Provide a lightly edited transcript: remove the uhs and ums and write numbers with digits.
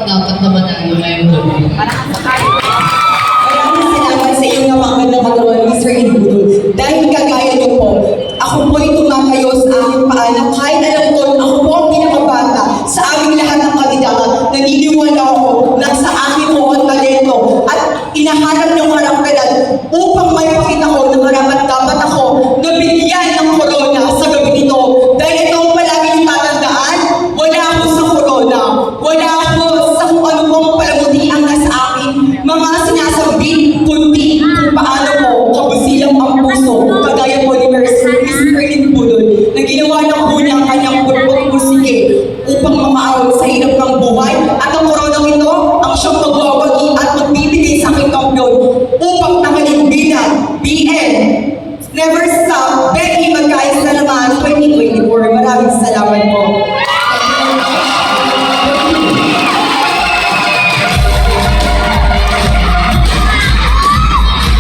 dapat na manalo ngayong gabi. Maraming salamat sa inyong napakagandang katawan, Mr. Indudul. Dahil kagaya niyo po, ako po ay tumatayo sa aking paanak. Kahit alam ko, ako po ang pinakabata sa aming lahat ng kandidata. Naniniwala ako na sa akin po ang talento at inaharap niyong karakteran upang may pakita ko na karapat-dapat ako na bigyan ng corona sa gabi nito. Dahil ito ang palagi niyong tatandaan, wala ako sa corona. Wala ako sa kung ano pong palamuti ang nasa akin. Mga sinasabi, kundi kung paano po kabusilang ang puso. Kagaya po ni Miss Erlyn Budol na ginawa ng po niya ang kanyang pulpong musike upang mamaaw sa hirap ng buhay. At ang koronang ito ang siyang magwawagi at magbibigay sa aking kampiyon upang nakalimbina. BN. Never stop. Becky Magkaisa naman 2024. Maraming salamat.